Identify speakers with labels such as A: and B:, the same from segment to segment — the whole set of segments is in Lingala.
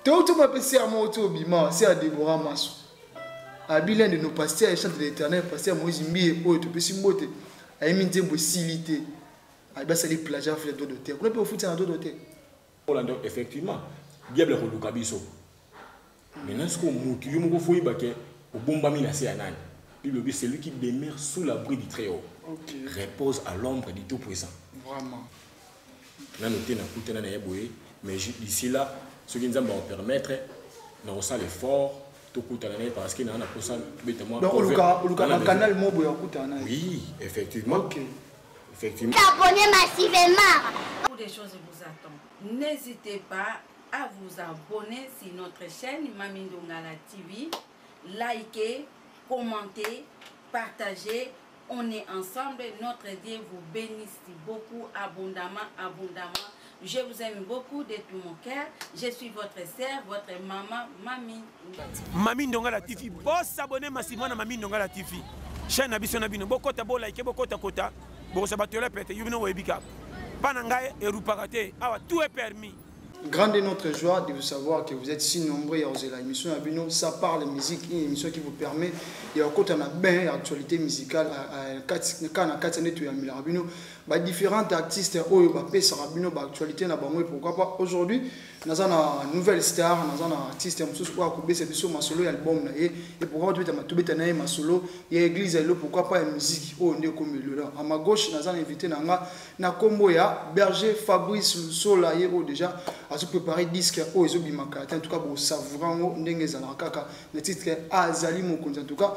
A: Tout ma PC à mon auto bima, c'est à Déborah Massou. À bilan de nos pasteurs et chante de l'éternel, pasteur Moïse Mbi et autres, puis Simbote, à éminer possibilité. À baisser les plages à faire d'autres terres. On peut au foot à d'autres terres.
B: Effectivement, diable est le cabisso. Maintenant, ce qu'on monte, il faut y baquer au bon bamina c'est un âne. Puis c'est lui qui demeure sous l'abri du Très-Haut. Repose à l'ombre du Tout-Puissant.
A: Vraiment.
B: Nous avons mais d'ici là, ce qui nous va permettre, nous avons l'effort, tout parce qu'il y a un pourcent.
A: Donc, le canal mobile,
B: oui, effectivement.
A: Ok.
B: Effectivement.
C: Abonnez massivement.
D: Beaucoup de choses vous attendent. N'hésitez pas à vous abonner sur notre chaîne Mami Ndongala TV. Likez, commentez, partagez. On est ensemble. Notre Dieu vous bénisse beaucoup, abondamment, abondamment. Je vous aime beaucoup de tout mon cœur. Je suis votre sœur, votre maman, Mami.
E: Mami Ndongala TV. Boss s'abonner massivement à Mami Ndongala TV. Chaîne Abisson Abino. Beaucoup de like, beaucoup de kota. Beaucoup de battre peut-être. You know webika. Panangaye et Rupagate. Ah, tout est permis.
A: Grande est notre joie de vous savoir que vous êtes si nombreux à oser la émission Abino. Ça parle musique, une émission qui vous permet de côté on a bien l'actualité musicale à 4 années tu as mis Abino. Différents artistes au Sarabino actualité na bango pourquoi pas aujourd'hui nous avons une nouvelle star nous avons un artiste qui a coupé c'est sur ma solo album et pourquoi tu as tout na ma solo et église pourquoi pas musique au ndé comme le là à ma gauche nous avons invité na combo ya Berger Fabrice Solaye déjà à se préparer disque au ezobimaka en tout cas pour savourer ndenge za kaka le titre Azali Mokonzi en tout cas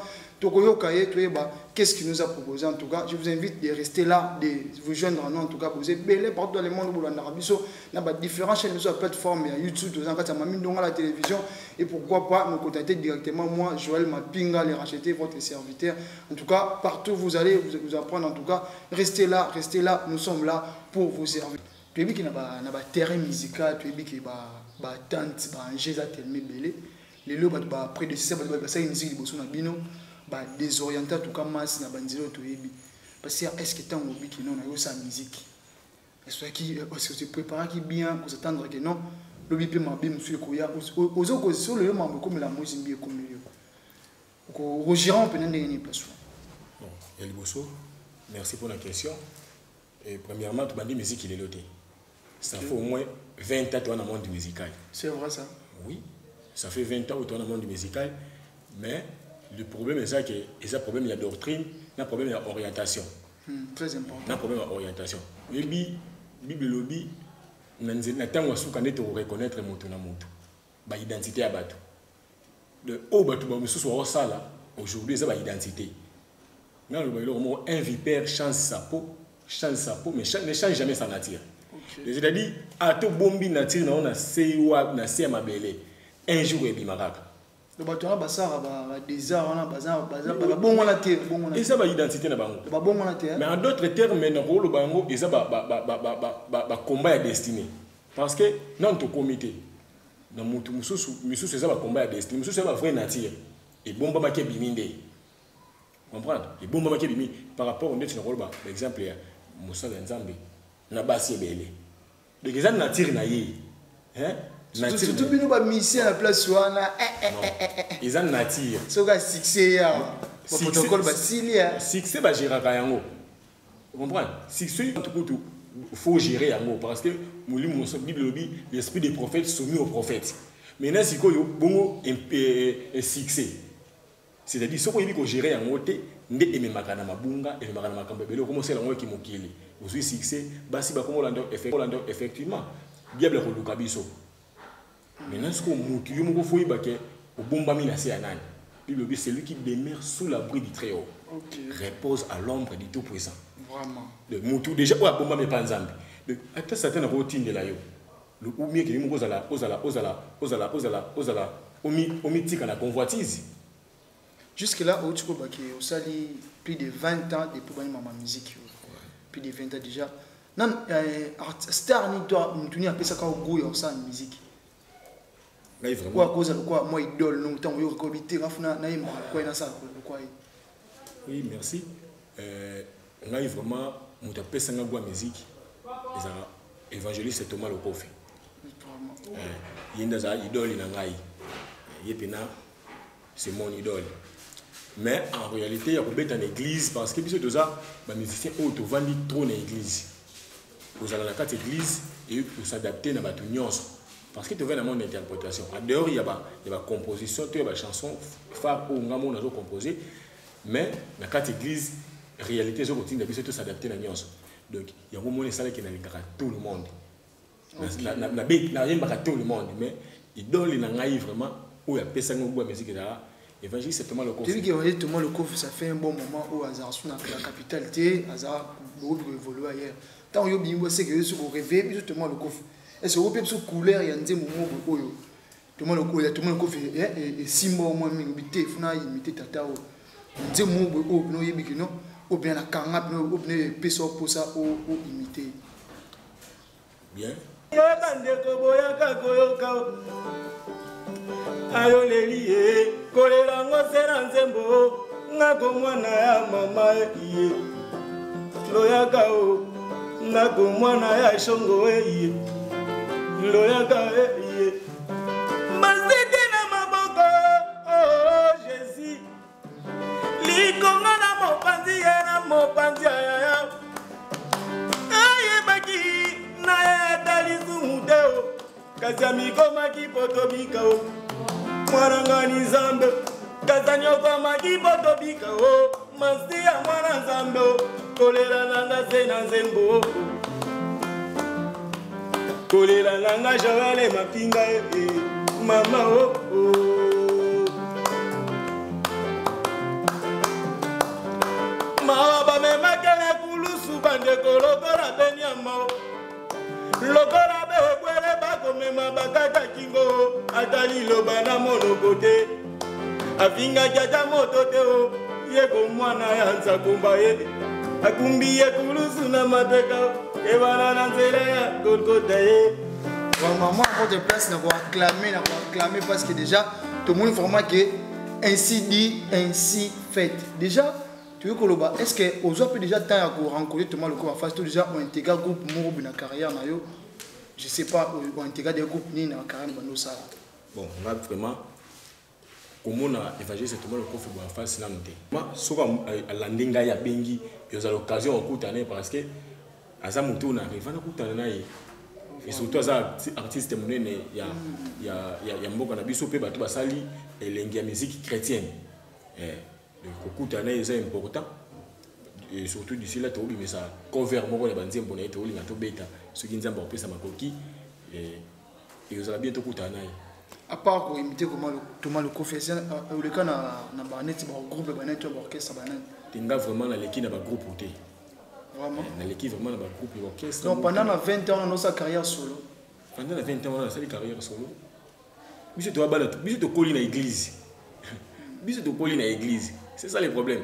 A: qu'est-ce qu'il nous a proposé en tout cas. Je vous invite de rester là, de vous joindre en tout cas. Vous êtes belé partout dans le monde, vous avez différentes chaînes sur la plateforme, YouTube, vous avez la télévision. Et pourquoi pas nous contacter directement, moi, Joël Mapinga, les racheter, votre serviteur. En tout cas, partout vous allez vous apprendre. En tout cas, restez là, nous sommes là pour vous servir. Tu as vu qu'il y a un terrain musical, tu as vu qu'il y a un tante, un jeu tellement belé. Les lots, près de 6 ans, ça y est, une musique, désorienté en tout cas masse na banzilo to yebi parce que est-ce que tant obi qui non na yo sa musique est-ce que tu prépares qui bien pour s'attendre que non lobi pe mabe monsieur koya ozo ko sur le mambo comme la musique bien comme yo ko rogiran pe ndenge ni place
B: bon El Bosso merci pour la question et premièrement tu bandi musique il est loté ça fait au moins 20 ans dans le monde musical
A: c'est vrai ça
B: oui ça fait 20 ans au dans le monde musical mais le problème c'est que il y a un problème de la doctrine, il y a un problème de l'orientation.
A: Très important.
B: Il y a un problème de l'orientation. Et puis, Bible lobby, nous avons reconnaître l'identité à Batou. Le haut Batou, aujourd'hui, c'est l'identité. Nous avons un vipère change sa peau, mais ne change jamais sa nature. C'est-à-dire, à tout bombi nature, on a un jour et bimaraka.
A: Le bateau a des arts, bon la terre.
B: Et ça va identité na bango. Mais en d'autres termes, le rôle bango et ça va combat à destinée. Parce que dans ton comité, dans mon tout musu c'est ça va combat à destinée. Musu c'est va vraie nature. Et bon ba ke biminde. Comprendre? Et bon ba ke bimi par rapport au net na rôle ba. Par exemple, Moussa Nzambe na basi belé. Donc ils ont nature na yi. Hein?
A: Surtout que nous avons mis à la place où
B: ils ont nature.
A: Ce que succès, protocole
B: succès va gérer Kayango. Vous comprenez? Succès, il faut gérer Yango parce que l'esprit des prophètes soumis aux prophètes. Maintenant, si vous avez un succès, c'est-à-dire ce qu'il faut gérer Yango, ne aimez pas na mabunga et makana makambebele comment c'est l'ango qui mokili. Vous avez succès, basi ba comment effectivement. Diable est le cabisso. Maintenant, ce qu'on monte, il faut y baquer au bon bamina c'est un âne. Puis c'est lui qui demeure sous l'abri du Très-Haut. Repose à l'ombre du Tout-Puissant.
A: Vraiment.
B: Le moutou déjà ou à bomba mais pas ensemble. Attends certaines routines de la yo. Le ou mieux que nous osala omitique à la convoitise.
A: Jusque là où tu peux baquer au sali plus de 20 ans depuis que ma musique. Plus de 20 ans déjà. Non star ni toi nous a fait ça quand on go ça musique.
B: Mais vraiment.
A: Quoi, moi, idole, non, tant que
B: oui, merci. On a vraiment, on a fait ça musique. Évangéliste Thomas Lokofi. Il y a des idoles c'est mon idole. Mais en réalité, il y a peut-être une église parce que tout ça, les musiciens ont vendu trop dans l'église. Vous allez dans la carte église et pour s'adapter à la parce que tu veux dans mon interprétation. En dehors, il y a la composition, il y a la chanson phare où on a composé. Mais dans la carte église, en réalité, je continue de s'adapter à la nuance. Donc, il y a un moment qui est dans tout le monde. Il y a tout le monde. Mais idole, il y a vraiment où il y a personne qui a la musique. Évangile, c'est Thomas Lecoff.
A: Tu dis que Thomas Lecoff, ça fait un bon moment où Hazard dans la capitale, Hazard beaucoup évolué ailleurs. Tant que vous avez que vous rêvez, Thomas Lecoff. Est-ce que vous avez une couleur, il y a un moment Thomas Lecoff est symbole au moins, il faut imiter Tata. Il y a un moment où bien la canap, ou bien peso pour ça, ou imiter.
B: Bien.
C: Ayo leli kolela ngosera nzembo ngako mwana ya mama ye loyaka o ngako mwana ya shongo ye loyaka ye masete na maboko oh Jésus likonga na mopanzi ya aye baki na ya dalizu mudeo kazi amikoma kipoto o Mwarangani zambe, kazanyoko makipoto bika o, masia mwana zambe o, kolela nanga sena nzembo. Kolela nanga jawale mapinga mama o. Maaba me makele kulusu bande kolokora benyama o. Lokora be kwele bako mema bakata kingo atali lobana monokote afinga jaja motote o yeko mwana ya nzakumba ye akumbi ye kulusu na mateka ebana na nzela ya Golgotha ye
A: maman à votre place n'a pas acclamé parce que déjà tout le monde vraiment que ainsi dit ainsi fait déjà. Tu veux Koloba, est-ce que aux autres déjà temps à rencontrer Thomas Lecoff en face tout déjà on intègre groupe Moro dans la carrière na yo je sais pas on intègre des groupes ni dans la carrière bando ça
B: bon on va vraiment comment on a évangile c'est Thomas Lecoff en face là noté moi souvent à landinga ya bengi ils ont l'occasion en coutane parce que aza mutu na arrive na coutane na et surtout aza artiste monene ya mboka na biso pe bato basali elengi ya musique chrétienne le coutane est important et surtout d'ici là tu oublies mais ça cover moko na banzem bona et tu oublies na to beta ce qui nzamba opesa makoki et vous allez bientôt coutane
A: à part pour imiter comment Thomas Lecoff fait le cas na banet ba groupe banet ba orchestre banet
B: tinga vraiment na l'équipe na ba groupe outé
A: vraiment
B: na l'équipe vraiment na ba groupe orchestre
A: donc pendant 20 ans on a sa carrière solo
B: pendant 20 ans on a sa carrière solo biso to bala biso to koli na église biso to koli na église c'est ça le problème.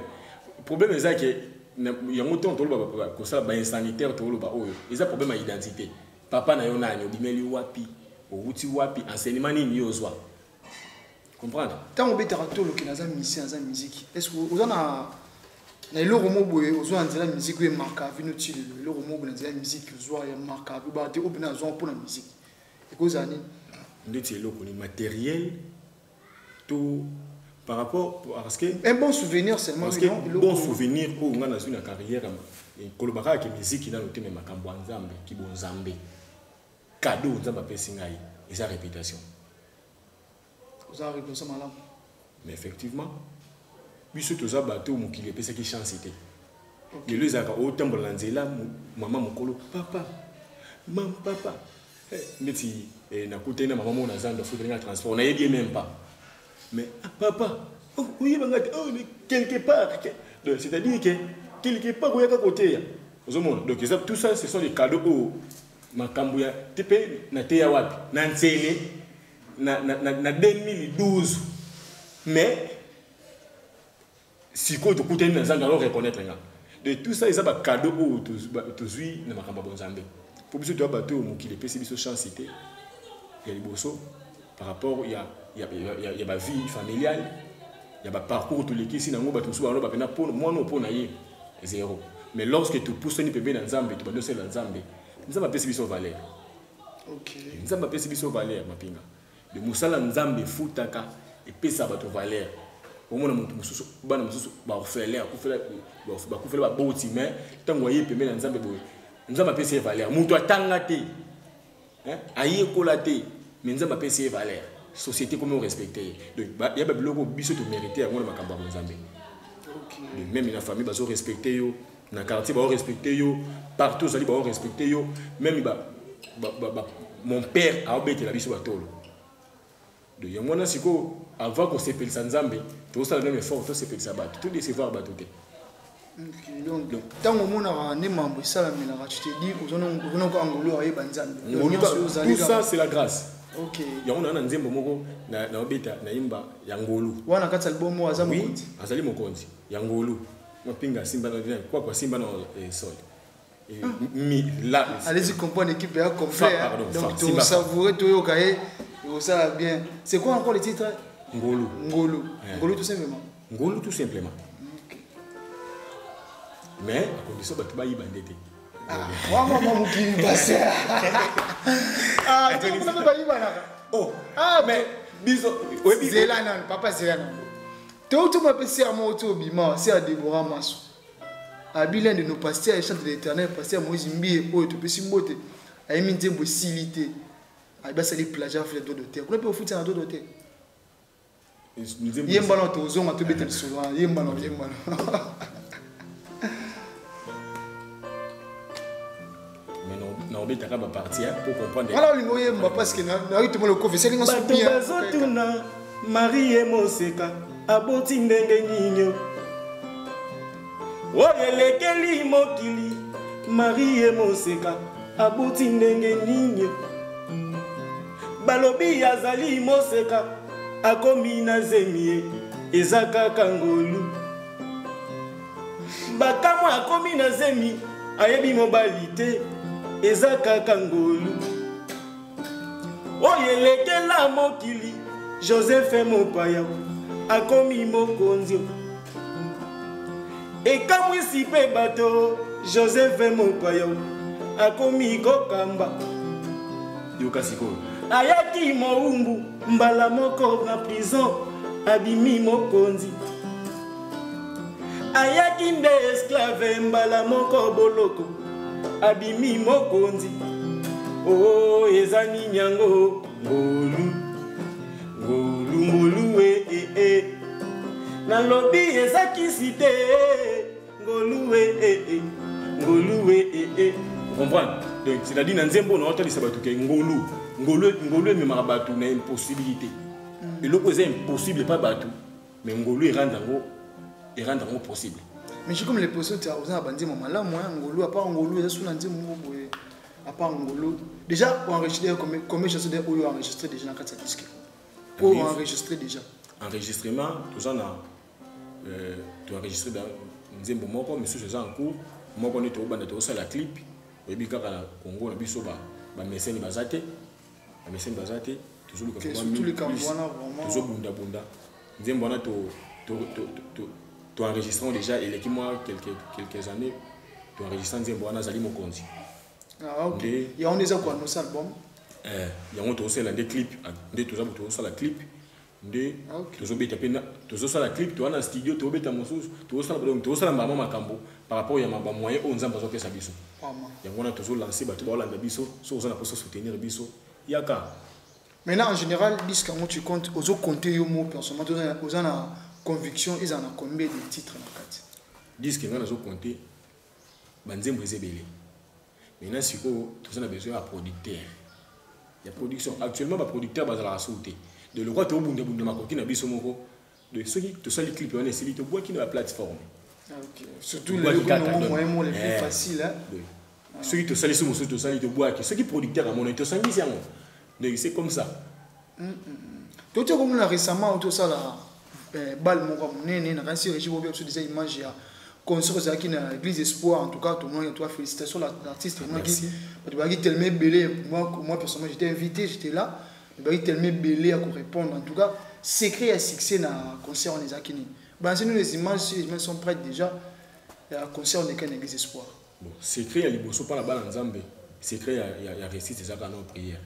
B: Le problème est que il y a un temps que ça ba insanitaire to lo ba oyo. Ils a problème à identité. Papa na yo na nyo bimeli wapi, outi wapi, enseignement ni yozwa. Comprendre?
A: Tant on beta to lo ki na za musicien za musique. Est-ce que vous en a na le romo boye ozo anzela musique we marka vino ti le romo bo na za musique ozo ya marka ba te obina zo pour la musique. Et cause ani
B: ndeti eloko ni matériel tout par rapport parce que
A: un bon souvenir seulement
B: parce que bon souvenir où on a dans une carrière et kolobaka que musique dans le thème makambo nzambe ki bon nzambe cadeau nzamba pesingai et sa réputation
A: vous avez répondu ça malam
B: mais effectivement biso toza bato mukile pesa ki chance était le les aka autant pour lanzela maman mukolo papa neti na côté na maman na zanda faut venir transport na yebie même pas. Mais papa, oui, quelque part, c'est-à-dire que quelque part, il y a un côté. Donc tout ça, ce sont des cadeaux où ma cambouya, tu peux na teya wapi, na ntsele, na 2012. Mais si quoi tu coûtes une zanga, alors reconnaître là. De tout ça, ils ont des cadeaux où tu suis na makamba bonzambe. Pour que tu aies bateau qui les pèse sur chance cité, il y a les bossos par rapport il y a ma vie familiale, il y a ma parcours tout les qui si nango ba tout souvent ba pena pour moi non pour naie zéro. Mais lorsque tu pousses ni bébé dans Zambie, tu vas danser dans Zambie. Nous avons pèse sur valeur.
A: OK.
B: Nzambe apesi biso valeur mapinga. De musala nzambe futaka epesa bato valeur. Omona mutu mususu bana mususu ba ofela ba boti mais tango aye pembe na nzambe boye. Nzambe apesi valeur. Mutu atanga te. Hein? Aye kola te. Mais nzambe apesi valeur. Société comment respecter. Donc il y a biloko biso to mériter à ngona makamba nzambe.
A: OK.
B: Même la famille bazo respecter yo, na quartier bazo respecter yo, partout zali bazo respecter yo, même mon père a obéi la biso batolo. Donc yamona siko avant qu'on s'appelle Nzambe, tout ça le même effort, tout s'appelle sabat, tout décevoir batoté.
A: OK. Donc tant au monde a né membre ça la ménage tu te dis aux ko angolo aye banzambe.
B: Tout ça c'est la grâce.
A: OK.
B: Yamona na nzembo moko na obeta na imba ya ngolu.
A: Wana kati album mo azamu konti.
B: Azali mokonzi ya ngolu. Mapinga simba na quoi simba na sol.
A: Allez-y comprendre l'équipe est complète. Donc tu savourer tout yokaye, ça va bien. C'est quoi encore le titre?
B: Ngolu.
A: Ngolu. Ngolu tout simplement.
B: Ngolu tout simplement.
A: OK.
B: Mais à condition que tu vas y banditer.
A: Moi mukini passé. Tu peux pas y banaka.
B: Oh. Mais biso
A: Zelana papa Zelana. Tout m'a passé à moi autour bima, c'est à Déborah Masso. Abilène de nos pasteurs, chante de l'Éternel, pasteur Moïse Mbie, oh, tu peux s'y moter. A émis une possibilité. A bien salé plagiat, fait dos de terre. Vous pouvez foutre un dos de terre. Yembalo, tu os hommes, tu bêtes le souvent. Yembalo.
B: Mais non, on va partir pour comprendre.
A: Alors, il y a parce que nous avons tout le monde c'est une
C: bien. Marie et Moseka, aboti ndenge nyinyo. Oyelekeli mokili Marie Moseka abuti ndenge ninyo balobi azali Moseka akomi na zemie ezaka kangolu bakamwa akomi na zemi ayebi mobalite ezaka kangolu oyelekela mokili Joseph Mopaya akomi mokonzi ekamwisi pe bato Joseph Mopaya akomi kokamba
B: yokasiko
C: ayaki moumbu mbala moko na prison abimi mokonzi ayaki nde esclave mbala moko boloko abimi mokonzi oh ezani nyango ngolu nalobi ezakisi te ngoluwe
B: comprendre. Donc c'est-à-dire dans nzembo na otali sabatu ke ngolu memara batu na impossibilité. Et l'opposé est impossible pas batu, mais ngolu rend possible.
A: Mais je comme les possibles tu as osé abandi maman là moi ngolu à part ngolu ça sous nzembo boye à part ngolu déjà enregistré combien chansons de ou enregistré déjà dans 4 disques. Pour enregistrer déjà.
B: Enregistrement tout ça na tu enregistré dans nzembo moko mais c'est en cours moko ne to banda to la clip oyebi kaka na Congo na biso ba mécène bazate toujours le
A: Cambouana vraiment
B: toujours bunda nzembo na to enregistrons déjà et les mois quelques années to enregistrons nzembo na zali mokonzi.
A: Ah OK. Il y a on déjà quoi nos albums
B: il y a on to la des clips de toujours to la clip de toujours beta pena toujours la clip to na studio to beta mosusu to la mama makambo par rapport ya maba moyen on nzamba zo pesa biso ya ngona toujours lancer bato ba olanda biso so za na poso soutenir biso yaka.
A: Maintenant en général disque quand tu comptes aux compter yo mo personnellement aux en conviction ils en a combien de titres na kati
B: disque ngana zo compter banzembo ezebele. Maintenant siko tous on a besoin à producteur. Il y a production actuellement ba producteur bazala la sauter de le roi to bunda makoki na biso moko de ceux qui te sali clip on essaie de boire qui na plateforme.
A: OK. Surtout les moyens les plus faciles hein.
B: Ceux qui te sali sur mosusu to sali to boire ceux qui producteur à mon to sangi c'est donc c'est comme ça.
A: Tu as comme là récemment tout ça là bal moko munene na kansi régie bobe sur des images ya concert ça qui na l'église espoir en tout cas tout le monde toi félicitations l'artiste moi qui tu vas tellement belé moi personnellement j'étais invité j'étais là il va tellement belé à répondre en tout cas secret à succès na concert on les akini bah c'est nous les images sont prêtes déjà à concert on est qu'un église espoir
B: bon secret à liboso pas la balle nzambe secret il y a récit c'est ça qu'on a prière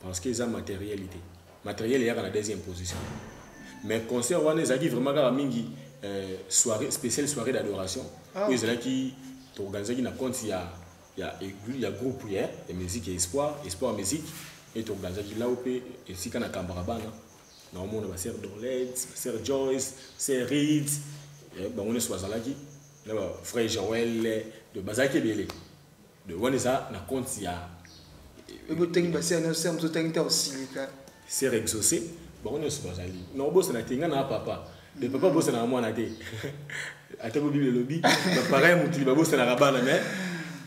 B: parce que ça matérialité matériel il y a la deuxième position mais concert on est dit vraiment quand mingi soirée spéciale soirée d'adoration où ils là qui organiser qui na compte il y a groupe prière et musique et espoir musique et organiser qui là où et si quand na Kambarabana na on a sœur Dorlette sœur Joyce sœur Reed ben on est soit là qui là frère Joël de Bazaki Belé de on est ça na compte il y a
A: et vous tenez passer un sœur vous tenez aussi
B: sœur exaucé bon on est soit là non boss na tinga na papa de papa boss na moi na té ata ko bible lobby pareil mutu ba boss na rabana mais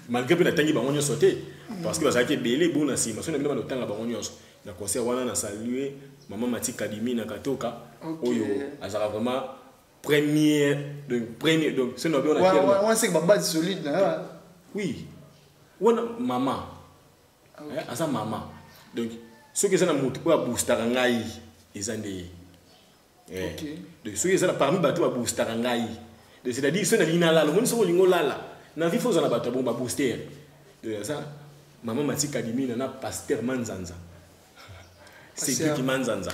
B: malgré que la tangi ba on est sauté parce que Bazaki Belé bon na si mais on est même dans tanga ba on est na concert wana na saluer maman Mati Kadimi na Katoka oyo azara vraiment premier donc c'est nous
A: on sait que ma base solide là
B: oui on maman asa maman donc ce que ça na mutu pour booster ngai ezande donc ce que ça parmi bateau booster ngai c'est-à-dire ce na lina la le so lingo lala na vie faut za na bateau bon ba booster de ça maman Mati Kadimi na pasteur Manzanza c'est qui Manzanza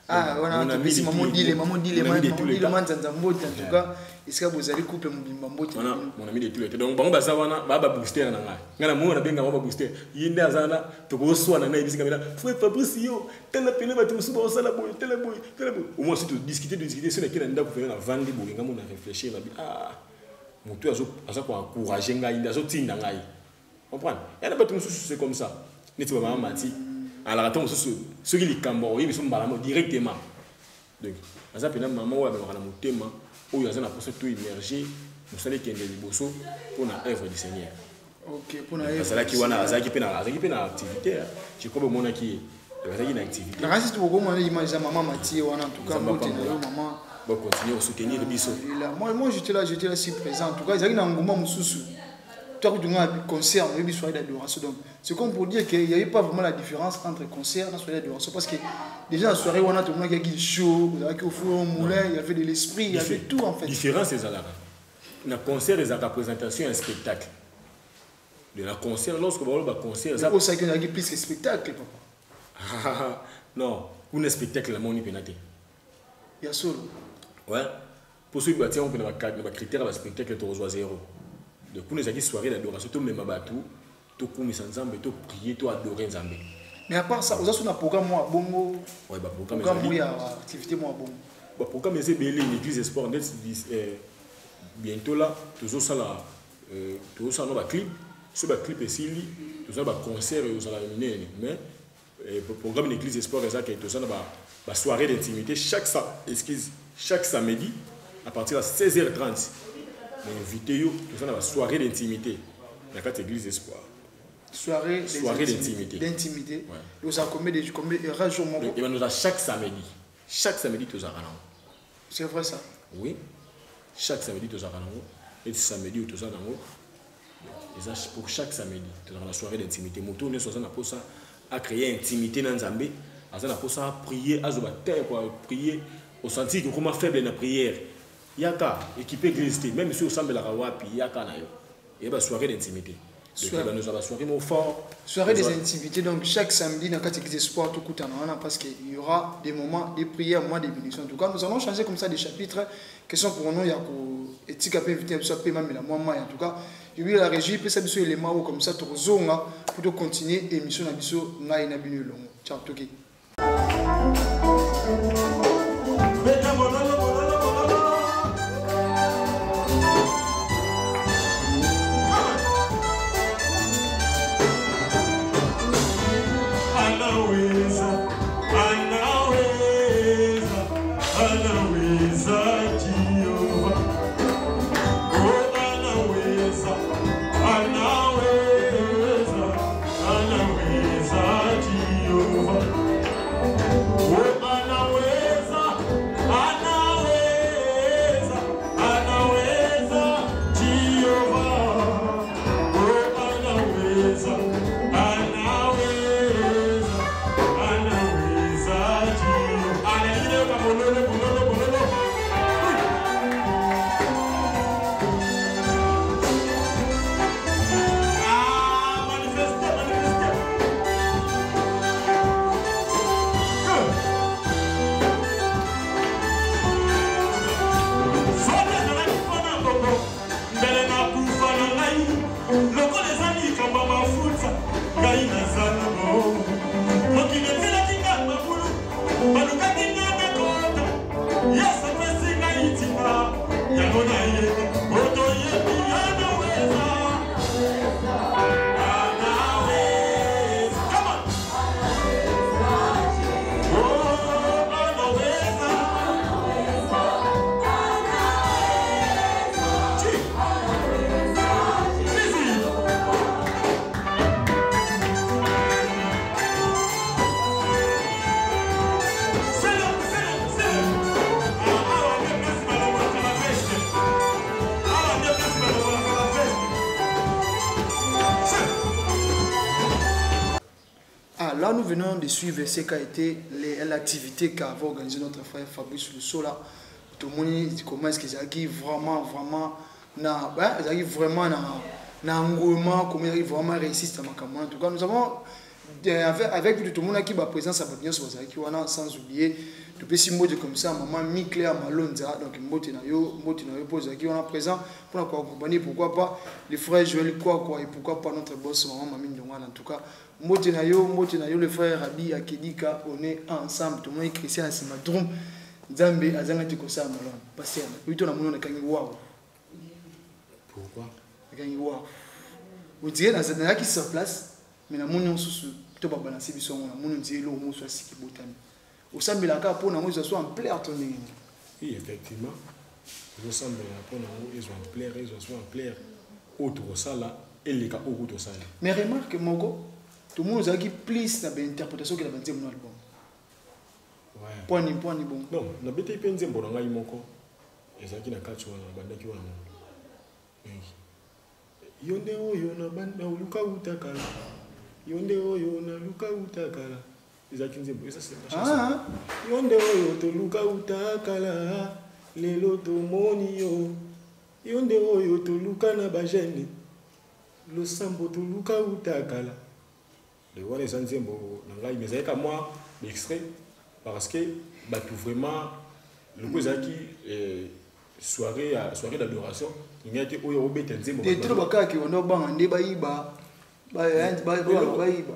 A: on a mis maman dit les Manzanza mbote en tout cas est-ce que vous allez couper mon mbote
B: mon ami de tous les donc bon baza wana ba booster na ngai ngana mo na benga ba booster yinde azana to go so na ibisi kamera frère Fabricio tel appelé ba tout so sala boy tel boy au moins si tu discuter sur lesquels nda ko faire na vendre boy ngamo na réfléchir na mutu azo ko encourager ngai ndazo tinda ngai comprendre et na ba tout c'est comme ça neti ba maman Mati alors attends ceux qui les cambo ils sont balamo directement donc ça peut maman ou avec na motema où il y a un processus tout immergé nous savons qu'il y a des liboso pour la œuvre du Seigneur.
A: OK pour la œuvre.
B: C'est là qui wana azaki pe na activité je crois mona qui azaki na activité.
A: La reste tout comment image de maman Mati wana en tout cas maman
B: va continuer à soutenir biso.
A: Moi j'étais là si présent en tout cas ils na ngoma mususu. Toi tu as un concert mais soirée d'adoration donc c'est comme pour dire qu'il n'y avait pas vraiment la différence entre concert et soirée d'adoration parce que déjà la soirée on a tout le monde qui a chaud, au four au moulin, il y avait de l'esprit, il y avait tout en fait.
B: Différence c'est ça là. Le concert c'est la présentation un spectacle. De la concert lorsque on va concert
A: ça pour ça qu'il y a plus que spectacle
B: papa. Non, un spectacle la moni penate.
A: Il y a solo.
B: Ouais. Pour ceux qui battent on peut na critère de spectacle to reçoit 0. De pour les soirées d'adoration tout même batou to kumisa nzambe to prier to adorer nzambe.
A: Mais à part ça vous avez un programme moi bongo
B: ouais bah programme
A: il y a activité moi bongo
B: bah programme c'est belé l'église espoir bientôt là toujours ça là toujours ça no ba clip ce ba clip ici tout ça ba concert aux ala miner mais programme l'église espoir ça qui tout ça ba soirée d'intimité chaque samedi à partir de 16h30 invité yo tout ça na soirée d'intimité dans cette église espoir soirée d'intimité
A: ouais. Nous avons combien de rajours mon
B: et nous a chaque samedi tous à
A: c'est vrai ça
B: oui chaque samedi tous à et samedi tous à et pour chaque samedi tous à la soirée d'intimité moto ne soit ça pour ça à créer intimité dans Nzambe à ça pour ça prier à prier au senti que comment faible dans prière yaka équipé église même si au semble la wapi yaka na yo et ba soirée d'intimité nous avons soirée mon fort
A: soirée des intimités donc chaque samedi dans quatre églises espoir tout coûte en parce qu'il y aura des moments de prière mois de bénédiction en tout cas nous allons changer comme ça des chapitres qui sont pour nous il y a éthique à inviter soit paiement mais la moi en tout cas il y a la régie peut ça biso élément comme ça tout zonga pour continuer émission na biso ngai na bino longo ciao toki
C: What?
A: là nous venons de suivre ce qu'a été l'activité qu'a organisé notre frère Fabrice Lusola. Tout le monde dit comment est-ce qu'ils arrivent vraiment na engouement, comment ils arrivent vraiment réussir dans ma campagne. En tout cas, nous avons avec tout le monde qui va présence à bien sur qui sans oublier tout petit mot de comme ça maman Mikle Malonza donc mbote na yo pose qui on a présent pour la accompagner pourquoi pas les frères Joël quoi et pourquoi pas notre boss maman Mami Ndongala en tout cas mbote na yo le frère Rabi Akedika on est ensemble tout le monde Christian Simadrum Nzambe azanga tiko ça malon passer oui to na mono na kangi wow
B: pourquoi
A: kangi wow on dirait na qui sur place mais na mono sous to ba balancer biso na mono dié lo mo so siki botani au samedi la pour na mo so en plaire ton oui
B: effectivement au samedi la pour na mo ils sont en plaire en plaire autre ça là et les cas au ça
A: mais remarque moko tout le monde a qui plus na interprétation que la bande mon album
B: ouais
A: point ni bon
B: non na bete penze mbona ngai moko ezaki na kacho na bande ki wana yonde oyo na bande uluka utakala yonde oyo na luka utakala ezaki nzembo esa c'est chanson yonde oyo to luka utakala lelo to moni yo yonde oyo to luka na bajene lo sambo to luka utakala le wana esa nzembo na ngai mais avec moi l'extrait parce que bah tout vraiment le coup ezaki soirée d'adoration il y a été oyo obete nzembo
A: te trop bakaki ono banga nde bayiba ba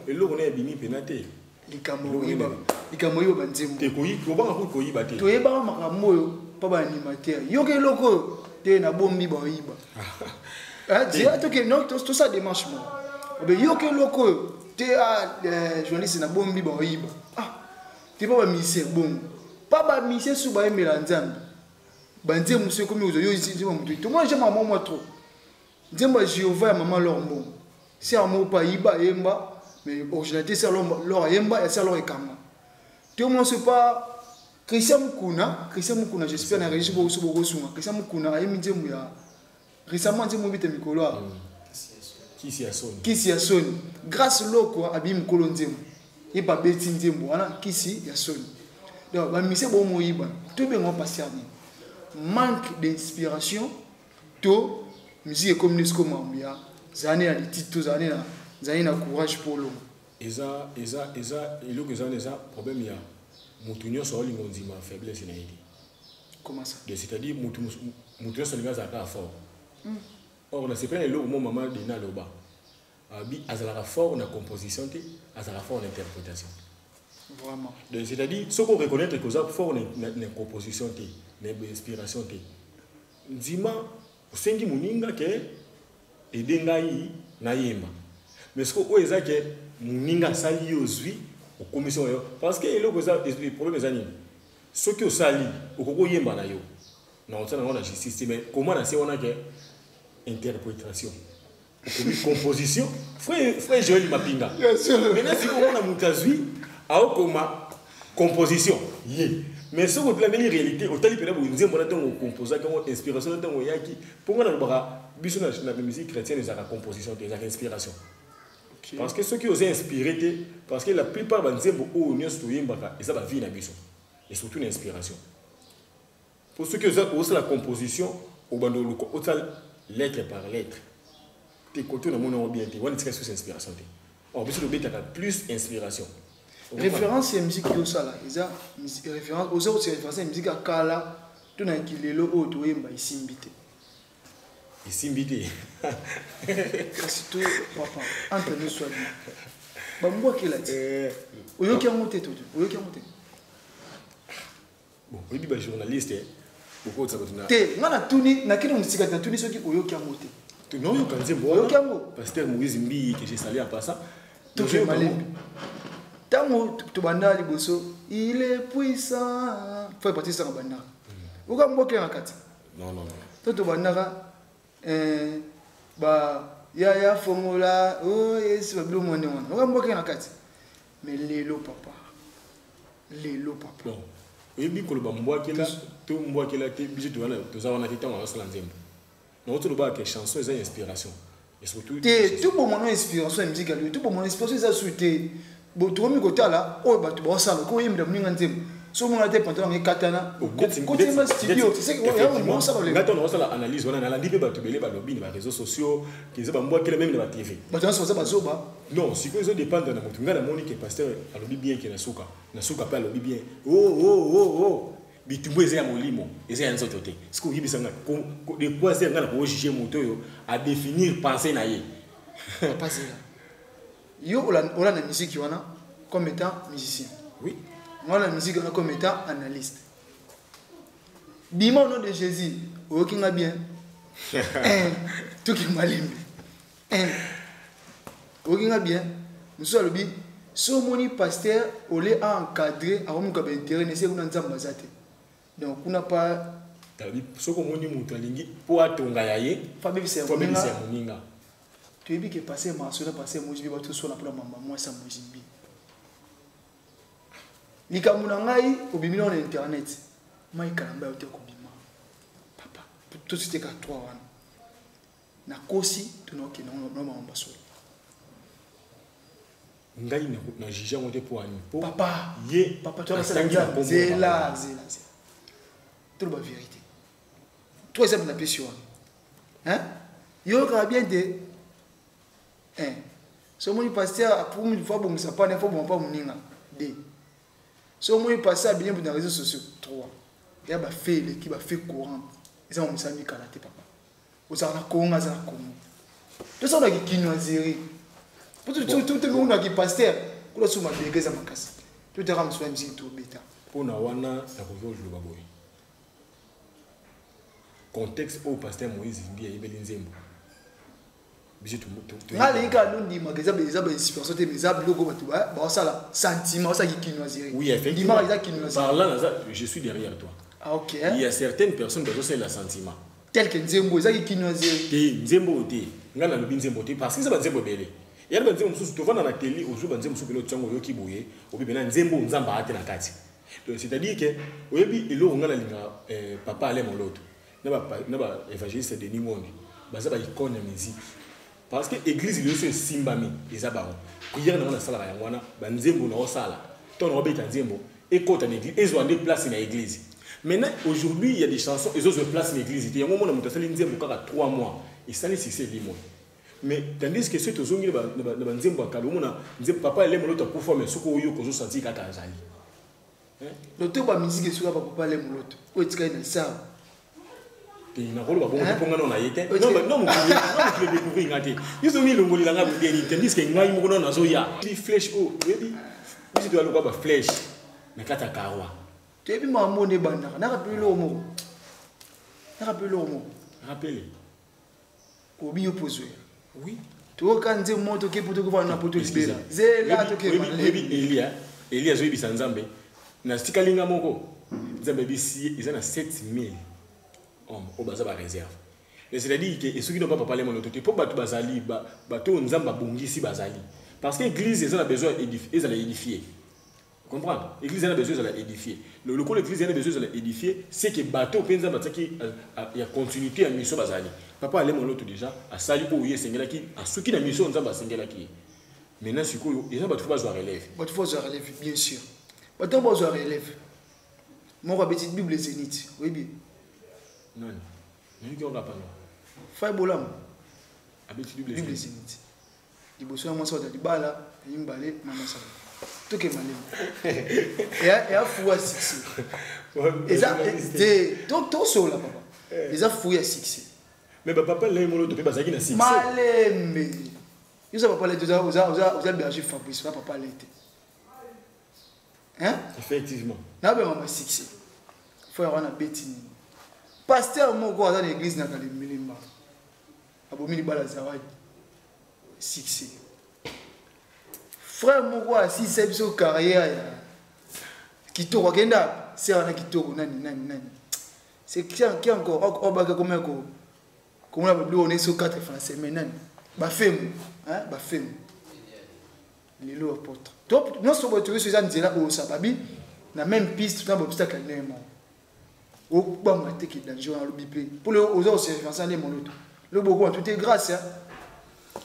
B: et là on est bini penate
A: likambo yiba banzembo
B: te koyi ko banga ko yiba te
A: to yeba makambo oyo pa ba animateur yoke loko te na bombi ba yiba dia to que non tout ça démarche moi mais yoke loko te journaliste na bombi ba yiba te pa ba mise bon pa ba mise su ba emela nzambe banzembo monsieur comme ozo yo nzembo mutu to moi j'aime maman trop nzembo Jéhovah maman lormo si un mot pas yiba yemba mais originalité c'est leur yemba et c'est leur ekama tout le monde c'est pas Christian Mukuna j'espère na régie beaucoup sunga Christian Mukuna ayemi nzembo ya récemment nzembo bite mikolo kisi ya soni grâce loko abi mikolo nzembo et pas beti nzembo wana kisi ya soni donc ba mise bo mo yiba tout bien on passer manque d'inspiration to musique comme nisco mamuya zane ya titre zane na courage pour l'homme
B: eza ilo que ça problème ya mutu nyonso olingo nzima faiblesse na yidi
A: comment ça
B: c'est-à-dire mutu nyonso linga za ka fort or na c'est pas le moment maman de na loba abi azala fort na composition te azala fort en interprétation
A: vraiment
B: donc c'est-à-dire ce qu'on reconnaître que ça fort na composition te na inspiration te nzima usengi muninga ke edengai na yemba mais ce que oza ke muninga sali ozwi au commission yo parce que eloko ça le problème ezani ce que osali okoko yemba na yo na otana na justice mais comment na se wana ke interprétation composition frère Joël Mapinga maintenant si on a mutazwi au koma composition yé mais ce que la réalité autant il peut avoir une nzembo na tango composer comme inspiration na tango yaki pour moi na baka biso na musique chrétienne ezaka composition ezaka inspiration parce que ceux qui osent inspirer parce que la plupart ba nzembo o nyonso to yembaka eza ba vie na biso et surtout une inspiration pour ceux qui osent la composition au bando loko autant lettre par lettre te côté na mona bien te on est sur inspiration te on biso le betaka plus inspiration
A: référence à musique yo sala eza référence aux autres référence à musique akala to na kilelo o to yemba isimbite c'est tout papa entre nous soit ba mbo kila ti oyo ki amote tout
B: bon oyi ba journaliste beaucoup de ça
A: te ngana tuni na kino musika na tuni soki oyo ki amote
B: non yo kanze
A: oyo ki amo
B: pasteur Moïse Mbi que j'ai salué en passant
A: to je malembi tango to banda liboso il est puissant faut partir ça banda uka mboke ngakati
B: non
A: to banda ba ya formula oh yes ba blo mone wana uka mboke ngakati mais lelo papa
B: bon oyebi koloba mbwakela to mbwakela te biso to wana toza wana te tango asala nzembo na oto loba ke chanson eza inspiration et surtout
A: tout bon mon inspiration musique tout bon mon inspiration ça souté Bon, tu vois, côté là, oh, bah, tu vois ça, quand il me donne un thème. Si on a des pantalons et katana, côté ma studio, tu sais que on ça les.
B: Quand on a l'analyse, on a l'analyse de les lobby, les réseaux sociaux, qui sont moi qui même de la TV.
A: Bah, tu vois, ça va zoba.
B: Non, si que ça dépend de notre gars, la monique est pasteur, à lobby bien qui est na souka pas lobby bien. Oh. Bitumbu eza molimo, eza ya nzoto te. Ce que yibisanga des points c'est ngana ko juger moto yo à définir penser na ye.
A: Pas ça. Yo on a la musique wana comme étant musicien.
B: Oui.
A: Moi la musique comme étant analyste. Bima au nom de Jésus, o kinga bien. Tout qui malimbe. O kinga bien. Monsieur lobi, so moni pasteur olé a encadré a mon ka ba intérêt ne c'est kuna nzamba zate. Donc on n'a pas
B: ce que mon mutu alingi pour atonga yaye
A: Fabi c'est
B: moninga.
A: Tu es bien que passer marché passer mojibi ba tout sur la pour maman moi ça mojibi. Likamuna ngai obimi na internet. Mai kalamba yote ko bima. Papa, tout c'était qu'à 3 ans. Na kosi tunoke na mamba so.
B: Ngai na jija monte pour ani.
A: Papa,
B: ye
A: papa tu vas ça zela. Tout la vérité. Toi exemple na question. Hein? Yo ka bien de so moi pasteur pour une fois bon ça pas n'importe bon pas moninga. D. So moi pasteur bien pour les réseaux sociaux 3. Il y a ba fait qui va faire courant. Ils ont mis karaté papa. Vous avez Congo za Congo. Tout ça on a qui kinwaziri. Tout le monde qui pasteur. Kula suma bégeza makasi. Tout est ramené sur la musique tout bêta.
B: Pour na wana na kozo le baboy. Contexte au pasteur Moïse ndi ya ibeli nzembo. Bijitu tout.
A: Ngale ika lundi magaza beza ba inspiration te meza blogo batu ba ça la sentiment ça qui kinwaziri.
B: Oui effectivement. Parlant je suis derrière toi.
A: Ah OK.
B: Il y a certaines personnes qui ont le sentiment
A: tel que nzembo ça qui kinwaziri.
B: Te nzembo te ngana lobi nzembo te parce que ça ba nzembo belé. Il y a des gens qui sont na télé au jour banzembo sokelo tsango yo kiboye obi na nzembo nzamba ate na kati. Donc c'est-à-dire que oyebi elo ngana linga papa ale moloto. Na ba évangéliste Denis Mondi. Baza ba icône ya musique. Parce que l'église il est simbami ezabaro. Prière na na sala ya ngwana ba nzembo na osala. Ton obeta nzembo et quand en église ils ont des places dans l'église. Maintenant aujourd'hui il y a des chansons ils ont des places dans l'église. Il y a un moment na mutasali nzembo kaka 3 mois et ça les succès limon. Mais tandis que ceux qui ont na nzembo akalomona nzembo papa ele moloto pour former soko oyo kozo senti kaka azali.
A: Le temps ba musique sur papa ele moloto. O tika ina ça.
B: Na kolo ba bongo ponga na yete. Non mo découvrir ngate. Ils ont mis le ngoli langa bideli tandis que ngai mo na zo ya. Di flèche o, baby. Bisi to aloka ba flèche. Na kata karwa.
A: Tu es bien maman ne banda. Na rappelé le mot.
B: Rappelez.
A: Obi opposé.
B: Oui.
A: Tu vois quand nzembo moto ke poto ko na poto libera. Zela to ke
B: Elia zo yebisa nzambe. Na stikalinga moko. Nzambe bisi ils na 7000. Au baza ba réserve. C'est-à-dire que ceux qui n'ont pas parlé mon autorité pour battre bazali bateau nzamba bongisi bazali parce que l'église ils ont besoin d'édifier. Comprendre? L'église a besoin d'édifier. Le coup l'église a besoin d'édifier, c'est que bateau penza bataki il y a continuité à mission bazali. Papa allait mon autre déjà à sali pour y sengela qui à ceux qui na mission nzamba sengela qui. Maintenant c'est quoi ils ont battu besoin relève.
A: Battu besoin relève bien sûr. Battu besoin relève. Mon petite Bible zénith. Oui bien.
B: Non. Nous qui on pas non.
A: Fai bolam.
B: Abeti
A: Bible zénith. Liboso moi ça de bala, yimbale mama ça. Tout que malem. Et a fou à 6. Et ça donc so là papa. Les a fou à 6.
B: Mais papa là mon autre pas ça qui na 6.
A: Malem. Ils ont pas parlé de ça, vous berger Fabrice, papa l'été. Hein?
B: Effectivement.
A: Na be mama 6. Faut avoir na betini. Pasteur moko dans l'église na kalimba. Abomini bala zawadi. 6. Frère moko assis biso carrière ya kitoko kenda c'est un kitoko nani. C'est qui encore obaka comme on a bleu on est sur 4 français mais nani. Ba femme, hein, ba femme. Lilo apôtre. Donc non so boto so za nzela o sababi na même piste tout un obstacle némo. O ba maté qui danger na lobipé. Pour les aux autres c'est français mon autre. Le beaucoup tout est grâce hein.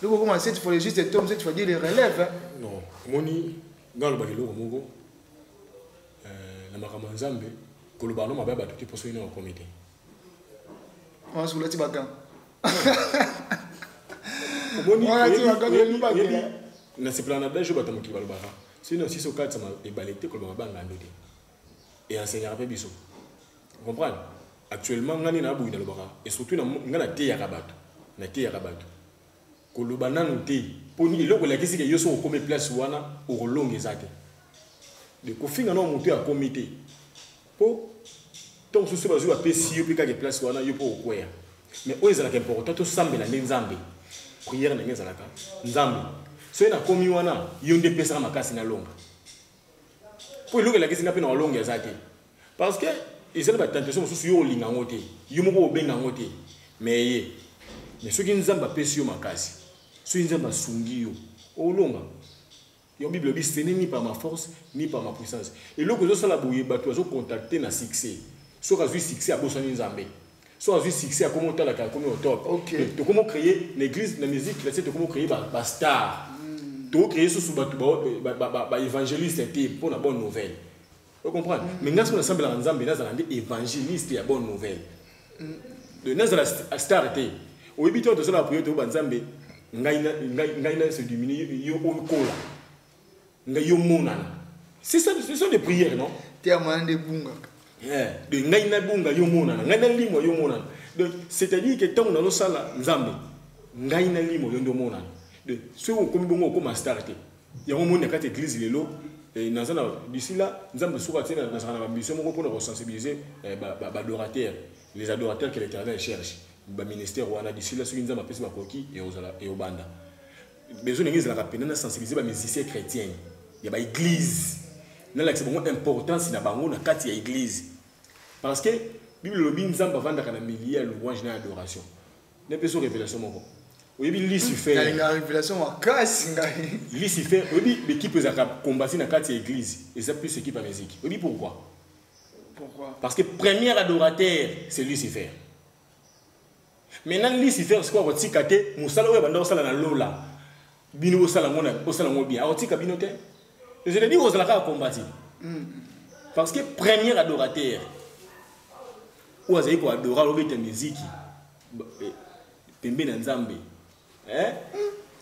A: Le beaucoup cette fois juste tombe cette fois dire les relèves hein.
B: Non, moni ngalo bakilo moko na makambo nzambe koloba no mababa tout pour soigner au comité
A: on se lati bagan
B: omoni na se plana da jo batamuki balobaka sinon si sokat sama ebalete koloba mabanga ndote et enseignera pe biso comprendre actuellement ngani na abu ina lobaka et surtout na ngana te ya kabato na te ya kabato koloba nanu te poni eloko la kisi ke yoso ko me place wana o longue ezate de kofinga no mutu ya comité po donc ce soit ba pesi yo pika ke place wana yo po okwea mais o ezala ke important to sambela nzambe prière na ngezala ka nzambe so na komi wana yo nde pesa makasi na longa po eloko la kisi na pe na longue ezate parce que ezala ba tentation so yo linga ngote yo moko obenga ngote mais ce qui nous a pesi yo makasi so nzamba sungi yo olonga yo Bible dit ce n'est ni par ma force ni par ma puissance et le que ça la boye bato zo contacter na succès so ka succès a bossa nzambe so a succès a comment ta la comme au top OK to comment créer l'église la musique là c'est comment créer ba star to créer so bato ba évangéliste té pour la bonne nouvelle vous comprenez mais ngas na semble nzambe na zalande évangéliste ya bonne nouvelle de nazala star té au habitude de ça la prière to banzambe ngaina se diminue yo okola ngayo monana c'est ça ce sont des prières non
A: tia moyen de bunga
B: de ngaina bunga yo monana ngaina limo yo monana donc c'est-à-dire que tant on a no sala nzambe ngaina limo yo ndo monana de ce on comme bongo comme star té ya mo mona kati église lelo et nazana d'ici là nzambe soka tina na sana ambition moko pour sensibiliser ba adorateurs les adorateurs que l'Éternel cherche ba ministère wana d'ici là soki nzamba pesi bakoki et ozala et obanda besoin d'église la rappeler na sensibiliser ba musiciens chrétiens ya ba église na la c'est bon importance na bango na kati ya église parce que bible lobi nzamba vanda kana milier à louange na adoration na peso révélation moko oyebi Lucifer
A: na révélation makasi ngai
B: Lucifer oyebi l'équipe za combattre na kati ya église et ça plus équipe à musique oyebi pourquoi parce que premier adorateur c'est Lucifer. Maintenant Lucifer c'est quoi otikate musala oyo banda osala na lola bino osala ngona bien otika bino te je te dis osala ka combattre parce que premier adorateur ou azali ko adorer obete musique pembe na nzambe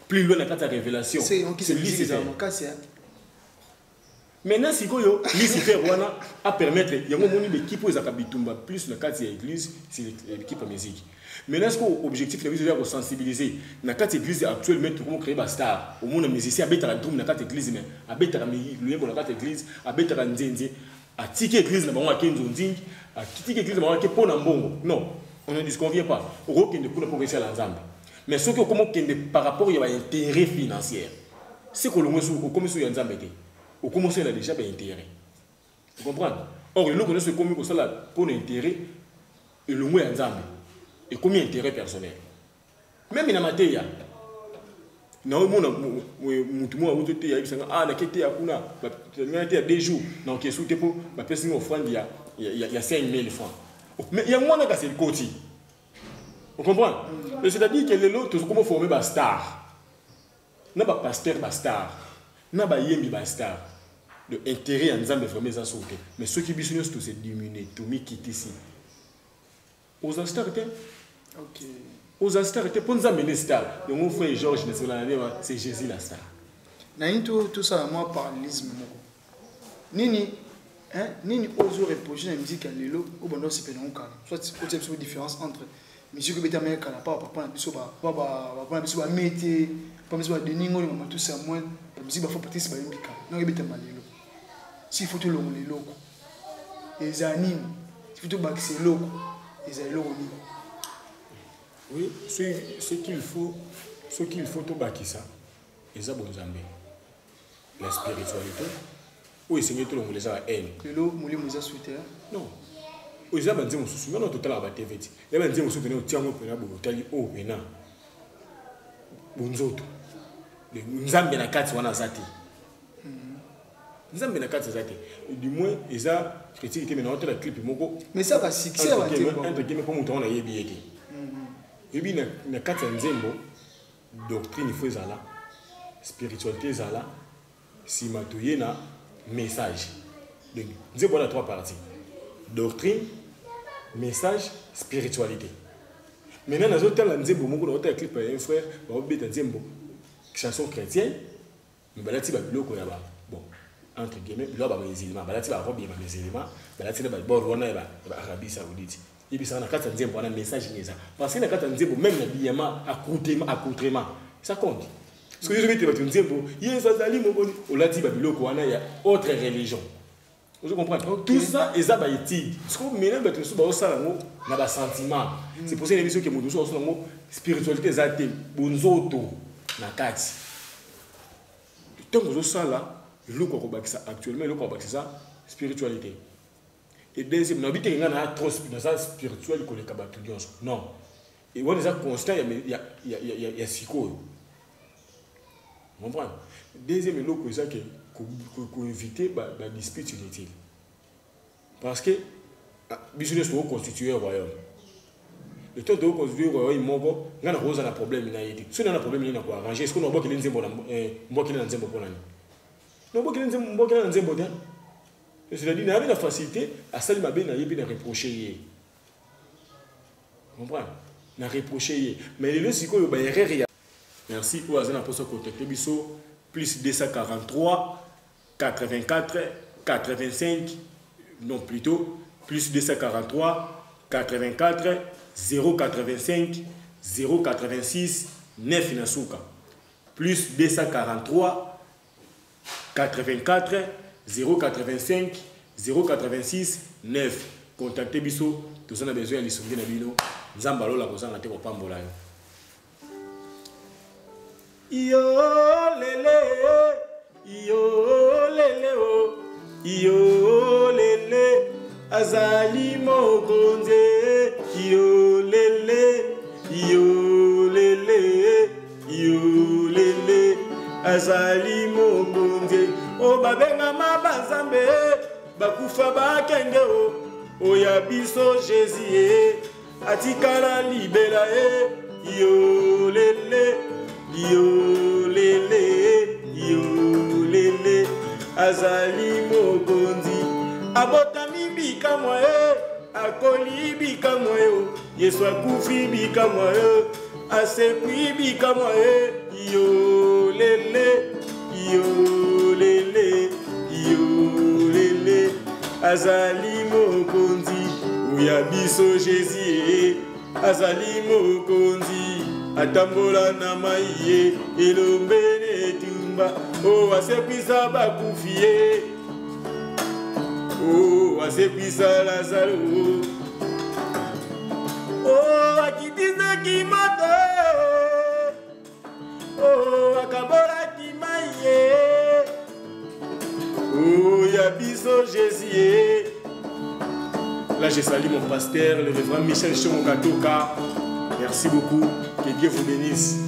B: plus loin na kata révélation c'est Lucifer. Maintenant si koyo Lucifer wana a permettre yango moni l'équipe ezaka bitumba plus na kati ya église c'est l'équipe à musique. Maintenant ce qu'on objectif c'est de sensibiliser na kati église actuellement comment créer ba star au monde musicien abetaka drum na kati église mais abetaka luyembo na kati église abetaka nzenze atiki église na bango akenzo ndingi atiki église na bango ke pona mbongo non on ne disconvient pas rokende kuna pour essayer la nzambe mais ce que comment kende par rapport ya ba intérêt financier c'est que le mot comme sur ya nzambe te au commencer il a déjà bien intérêt. Vous comprenez? Or, il nous ce comme ça pour l'intérêt et le mot ensemble. Et combien d'intérêt personnel. Même in matière. Na o mona mutu mo a te ya bisanga na kete ya kuna na te 2 jours na ke soute po ba pesi mo offrande ya 5000 francs. Mais il y a moins que c'est le côté. Vous comprenez? C'est-à-dire que les autres comment former ba star. Na ba pasteur ba star. Na ba yembi ba star. De intérêt en nzambe vraiment ça sauter mais ceux qui bisous tout c'est diminuer tout mi quitter ici aux stars OK aux stars étaient pour nzambe les stars donc mon frère Georges ne c'est Jésus la star
A: na tout ça moi parallélisme moko nini ozo reprocher la musique à lelo au bondo c'est pénon kala soit côté une différence entre musique beta mais kala papa na biso ba biso ba métier pas biso ba deningo ni tout ça moins musique ba faut partir ba yembika non beta malelo si faut tout le loko les animes si faut tout baxer loko les loko
B: oui ce qu'il faut tout baki ça les abonzambe la spiritualité oui c'est tout le monde les a haine
A: lelo mulimu za souter
B: non aux abanzi mo susu non total ba TV les abanzi mo susu ne otiango pena bo tali o pena bonzoto le nzambe na kati wana zati nzambe na kati zati du moins eza critique te maintenant la clip moko
A: mais ça va succès va te
B: entre guillemets pour mutu wana yebi yeke yebi na kati nzembo doctrine il faut ezala spiritualité ezala si matoye na message. Donc, nous avons 3 parties. Doctrine, message, spiritualité. Maintenant, nous avons un clip un frère, une chanson chrétienne, mais là, tu vas bon, entre guillemets, là, les éléments, là, tu vas robe les éléments, là, tu vas bon, Arabie Saoudite. Et puis, ça, on a 4 un message, parce que nous avons même l'habillement, accoutrement, ça compte. Ce que je veux dire, c'est qu'il y a autre religion. Vous comprenez? Tout ça, ils ont étude. Ce qu'on met dans le sentiment. C'est pour ça que nous avons une spiritualité, bonzoto, nakati. Tant que nous avons là, actuellement, nous avons ça, spiritualité. Et deuxième, nous avons trop spirituel que les kabatoudions. Non. Et on est constant, il y a psycho. Vous comprenez? Deuxième, nous avons qu'on éviter la dispute inutile. Parce que business doit constituer un royaume. Le temps de constituer un royaume, il y a un problème. Si on a un problème, il y a un arranger. Est-ce qu'on a un problème? C'est-à-dire qu'il y a la facilité à saluer et à reprocher. Vous comprenez? À reprocher. Mais le psycho, il y a erreur. Merci pour avoir contacté plus 243 84 85, non plutôt plus 243 84 085 086 9 Nasuka. Plus 243 84 085 086 9. Contactez Bisso, tout a besoin de l'issue de Bino. Zambalo la cosa ngate ko pambola.
C: Yo lele, yo lele o, yo lele, azali mokonze, yo lele, yo lele, yo lele, azali mokonze. O babenga mabazambe, bakufa bakende o, oya biso Jésus, atikala libela e, yo lele. Yo lele, azali mokonzi. Abotami bika moye, akoli bika moye, Yesu akufi bika moye, asekwi bika moye. Yo lele, azali mokonzi. Oya biso Jésus, azali mokonzi. Atambola na maiye elombene tumba o asepisa bakufie o asepisa Lazaro o akitiza kimoto o akabola kimaiye o ya biso Jésus.
B: Là je salue mon pasteur le révérend Michel Chomokatoka. Merci beaucoup, que Dieu vous bénisse.